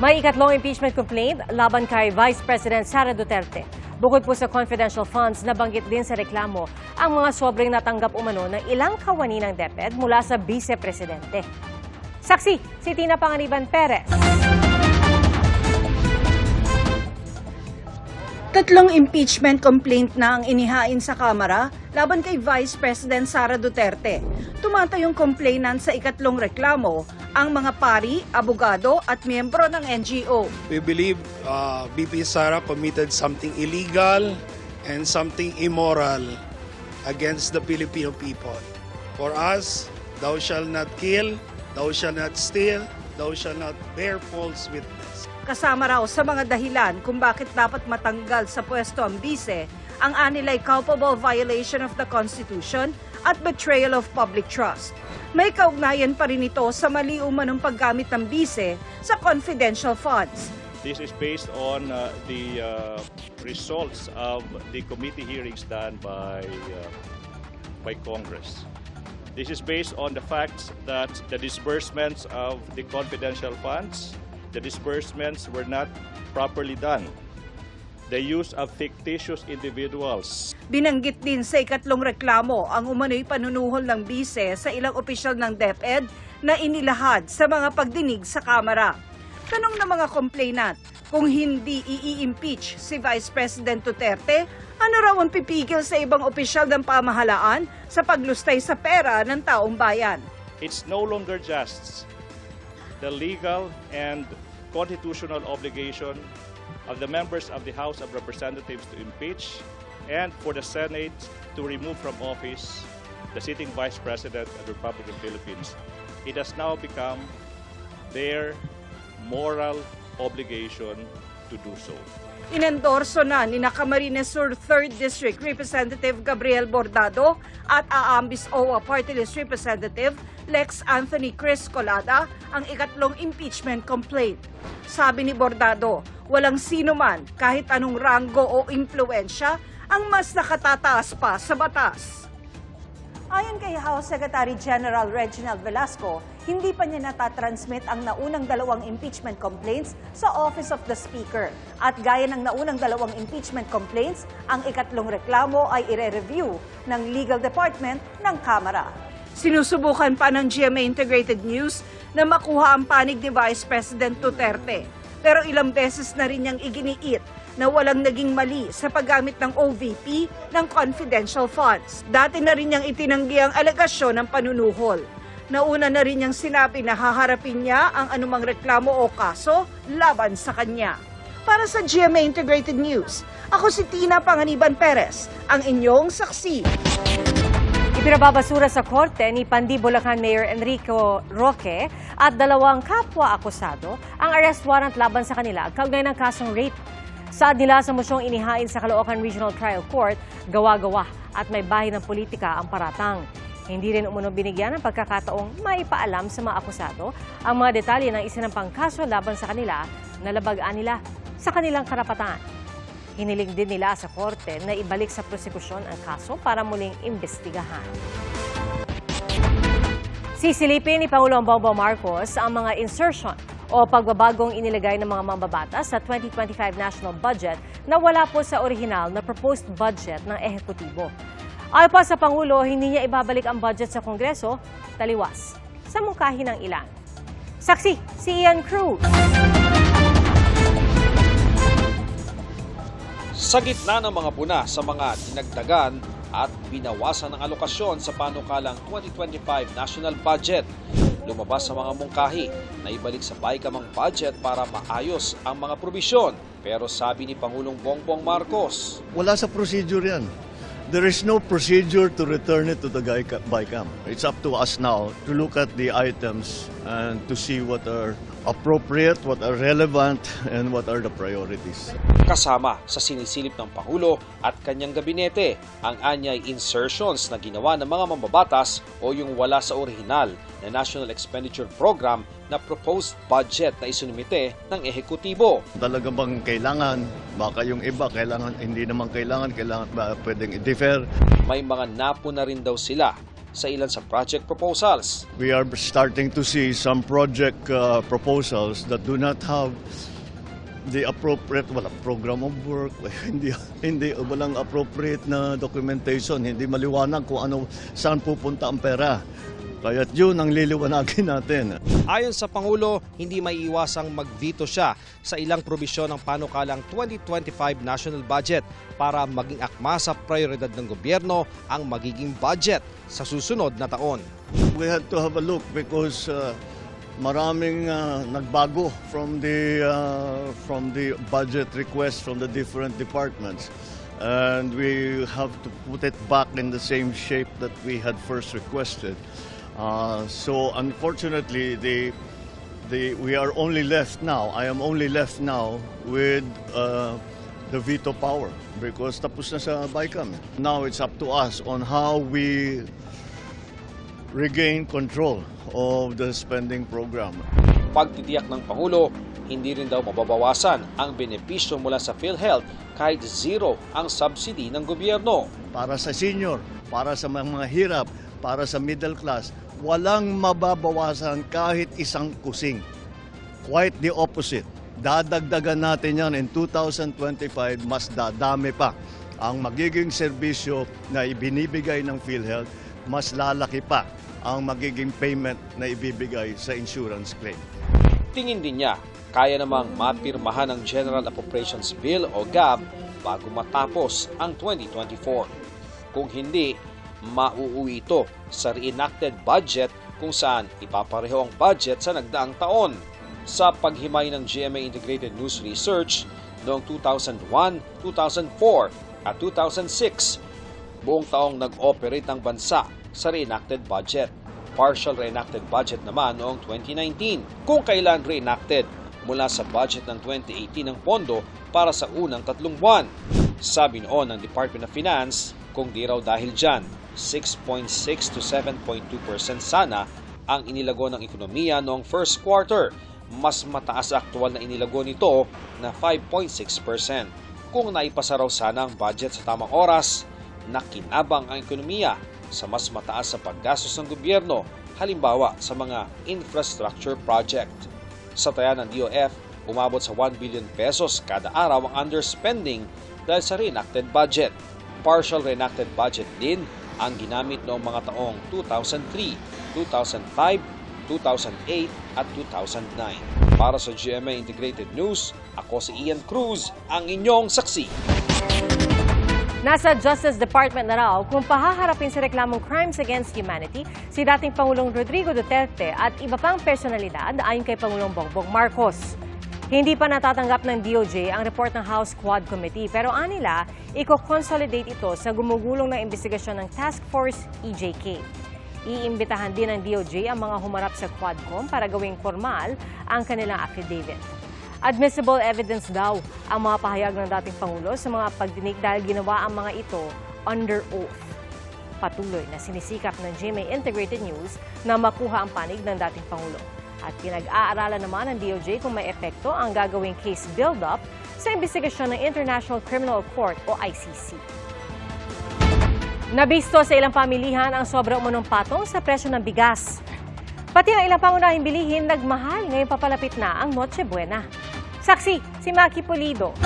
May ikatlong impeachment complaint laban kay Vice President Sara Duterte. Bukod po sa confidential funds, nabanggit din sa reklamo ang mga sobrang natanggap umano ng ilang kawani ng DepEd mula sa Vice Presidente. Saksi, si Tina Panganiban Perez. Tatlong impeachment complaint na ang inihain sa Kamara laban kay Vice President Sara Duterte. Tumatayong complainant sa ikatlong reklamo ang mga pari, abogado at miyembro ng NGO. We believe VP Sara committed something illegal and something immoral against the Filipino people. For us, thou shalt not kill, thou shalt not steal, thou shalt not bear false witness. Kasama raw sa mga dahilan kung bakit dapat matanggal sa pwesto ang bise, ang anilay culpable violation of the Constitution at betrayal of public trust. May kaugnayan pa rin ito sa mali umanong paggamit ng bise sa confidential funds. This is based on the results of the committee hearings done by Congress. This is based on the facts that the disbursements of the confidential funds, the disbursements were not properly done. The use of fictitious individuals. Binanggit din sa ikatlong reklamo ang umano'y panunuhol ng bise sa ilang opisyal ng DepEd na inilahad sa mga pagdinig sa Kamara. Tanong ng mga complainant, kung hindi i-impeach si Vice President Duterte, ano raw ang pipigil sa ibang opisyal ng pamahalaan sa paglustay sa pera ng taong bayan? It's no longer just the legal and constitutional obligation of the members of the House of Representatives to impeach and for the Senate to remove from office the sitting Vice President of the Republic of the Philippines. It has now become their moral obligation to do so. Inendorso na ni Camarines Sur 3rd District Representative Gabriel Bordado at Aambis OWA Party List Representative Lex Anthony Chris Colada ang ikatlong impeachment complaint. Sabi ni Bordado, walang sino man kahit anong ranggo o impluensya ang mas nakatataas pa sa batas. Ayon kay House Secretary General Reginald Velasco, hindi pa niya natatransmit ang naunang dalawang impeachment complaints sa Office of the Speaker. At gaya ng naunang dalawang impeachment complaints, ang ikatlong reklamo ay ire-review ng Legal Department ng Kamara. Sinusubukan pa ng GMA Integrated News na makuha ang panig ni Vice President Duterte. Pero ilang beses na rin niyang iginiit na walang naging mali sa paggamit ng OVP ng confidential funds. Dati na rin niyang itinanggi ang alegasyon ng panunuhol. Nauna na rin niyang sinabi na haharapin niya ang anumang reklamo o kaso laban sa kanya. Para sa GMA Integrated News, ako si Tina Panganiban Perez, ang inyong saksi. Ipinababasura sa korte ni Pandi Bulacan Mayor Enrico Roque at dalawang kapwa-akusado ang arrest warrant laban sa kanila kaugnay ng kasong rape. Saad nila sa mosyong inihain sa Caloocan Regional Trial Court, gawa-gawa at may bahay ng politika ang paratang. Hindi rin umano binigyan ng pagkakataong maipaalam sa mga akusado ang mga detalye ng isinampang kaso laban sa kanila na labagaan nila sa kanilang karapatan. Hiniling din nila sa korte na ibalik sa prosekusyon ang kaso para muling imbestigahan. Sisilipin ni Pangulong Bongbong Marcos ang mga insertion o pagbabagong inilagay ng mga mambabatas sa 2025 national budget na wala po sa orihinal na proposed budget ng ehekutibo. Ayon pa sa Pangulo, hindi niya ibabalik ang budget sa Kongreso, taliwas sa mungkahi ng ilan. Saksi, si Ian Cruz. Sa gitna ng mga puna sa mga dinagdagan at binawasan ng alokasyon sa panukalang 2025 national budget, lumabas sa mga mungkahi na ibalik sa BICAM ang budget para maayos ang mga probisyon. Pero sabi ni Pangulong Bongbong Marcos, wala sa procedure yan. There is no procedure to return it to the BICAM. It's up to us now to look at the items and to see what are appropriate, what are relevant, and what are the priorities. Kasama sa sinisilip ng Pangulo at kanyang gabinete ang anyay insertions na ginawa ng mga mambabatas o yung wala sa orihinal na National Expenditure Program na proposed budget na isinumite ng ehekutibo. Talaga bang kailangan? Baka yung iba kailangan, hindi naman kailangan ba pwedeng i-defer? May mga napuna rin daw sila sa ilan sa project proposals. We are starting to see some project proposals that do not have the appropriate program of work, hindi walang appropriate na documentation, hindi maliwanag kung ano saan pupunta ang pera. Kaya yun ang liliwanagin natin. Ayon sa Pangulo, hindi maiiwasang mag-veto siya sa ilang probisyon ng panukalang 2025 national budget para maging akma sa prioridad ng gobyerno ang magiging budget sa susunod na taon. We had to have a look because maraming nagbago from the budget request from the different departments, and we have to put it back in the same shape that we had first requested. So unfortunately, we are only left now. I am only left now with the veto power because tapos na sa BICAM. Now it's up to us on how we regain control of the spending program. Pagtitiyak ng Pangulo, hindi rin daw mababawasan ang benepisyo mula sa PhilHealth kahit zero ang subsidy ng gobyerno. Para sa senior, para sa mga hirap, para sa middle class, walang mababawasan kahit isang kusing. Quite the opposite. Dadagdagan natin yan in 2025, mas dadami pa ang magiging serbisyo na ibinibigay ng PhilHealth, mas lalaki pa ang magiging payment na ibibigay sa insurance claim. Tingin din niya, kaya namang mapirmahan ang General Appropriations Bill o GAB bago matapos ang 2024. Kung hindi, mauuwi ito sa reenacted budget kung saan ipapareho ang budget sa nagdaang taon. Sa paghimay ng GMA Integrated News Research noong 2001, 2004 at 2006, buong taong nag-operate ang bansa sa reenacted budget. Partial reenacted budget naman noong 2019, kung kailan reenacted mula sa budget ng 2018 ang pondo para sa unang 3 buwan. Sabi noon ng Department of Finance, kung di raw dahil dyan, 6.6 to 7.2% sana ang inilago ng ekonomiya noong first quarter. Mas mataas aktual na inilago nito na 5.6%. Kung naipasa raw sana ang budget sa tamang oras, nakinabang ang ekonomiya sa mas mataas sa paggastos ng gobyerno, halimbawa sa mga infrastructure project. Sa taya ng DOF, umabot sa 1 billion pesos kada araw ang underspending dahil sa reenacted budget. Partial reenacted budget din ang ginamit noong mga taong 2003, 2005, 2008 at 2009. Para sa GMA Integrated News, ako si Ian Cruz, ang inyong saksi. Nasa Justice Department na raw kung pahaharapin sa reklamong crimes against humanity si dating Pangulong Rodrigo Duterte at iba pang personalidad ayon kay Pangulong Bongbong Marcos. Hindi pa natatanggap ng DOJ ang report ng House Quad Committee pero anila i-consolidate ito sa gumugulong ng investigasyon ng Task Force EJK. Iimbitahan din ng DOJ ang mga humarap sa Quadcom para gawing formal ang kanilang affidavit. Admissible evidence daw ang mga pahayag ng dating Pangulo sa mga pagdinig dahil ginawa ang mga ito under oath. Patuloy na sinisikap ng GMA Integrated News na makuha ang panig ng dating Pangulo. At pinag-aaralan naman ng DOJ kung may epekto ang gagawing case build-up sa investigasyon ng International Criminal Court o ICC. Nabisto sa ilang pamilihan ang sobrang umunong patong sa presyo ng bigas. Pati ang ilang pangunahing bilihin nagmahal ngayong papalapit na ang Noche Buena. Saksi, si Maki Pulido.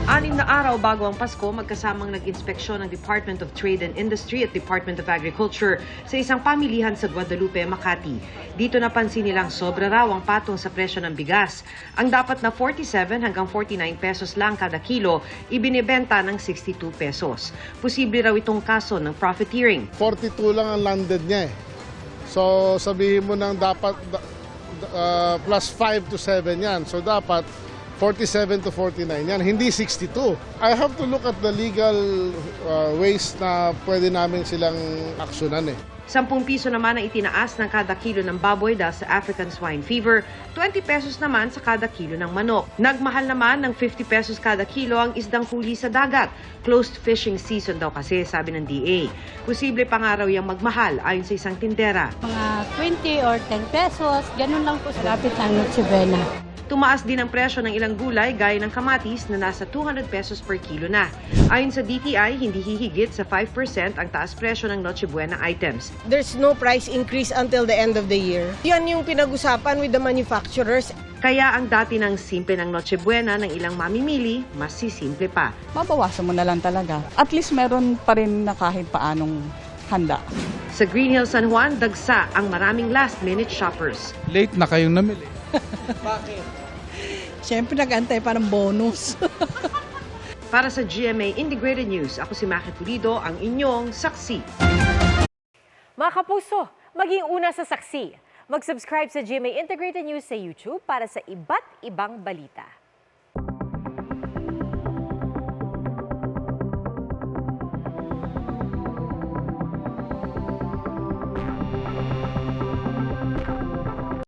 6 na araw bago ang Pasko, magkasamang nag-inspeksyon ng Department of Trade and Industry at Department of Agriculture sa isang pamilihan sa Guadalupe, Makati. Dito napansin nilang sobra raw ang patong sa presyo ng bigas. Ang dapat na 47 hanggang 49 pesos lang kada kilo, ibinibenta ng 62 pesos. Posible raw itong kaso ng profiteering. 42 lang ang landed niya eh. So sabihin mo nang dapat plus 5 to 7 yan. So dapat 47 to 49 yan, hindi 62. I have to look at the legal ways na pwede namin silang aksyonan eh. 10 piso naman ang itinaas ng kada kilo ng baboy dahil sa African swine fever, 20 pesos naman sa kada kilo ng manok. Nagmahal naman ng 50 pesos kada kilo ang isdang huli sa dagat. Closed fishing season daw kasi, sabi ng DA. Posible pa nga raw yung magmahal ayon sa isang tindera. Mga 20 or 10 pesos, ganun lang po sa lapit ng Noche Buena. Tumaas din ang presyo ng ilang gulay gaya ng kamatis na nasa 200 pesos per kilo na. Ayon sa DTI, hindi hihigit sa 5% ang taas presyo ng Noche Buena items. There's no price increase until the end of the year. Yan yung pinag-usapan with the manufacturers. Kaya ang dati ng simple ng Noche Buena ng ilang mamimili, mas sisimple pa. Mabawasan mo na lang talaga. At least meron pa rin na kahit paanong handa. Sa Green Hills, San Juan, dagsa ang maraming last-minute shoppers. Late na kayong namili. Siyempre nag-antay pa ng bonus. Para sa GMA Integrated News, ako si Maki Pulido, ang inyong saksi. Mga kapuso, maging una sa saksi. Mag-subscribe sa GMA Integrated News sa YouTube para sa iba't ibang balita.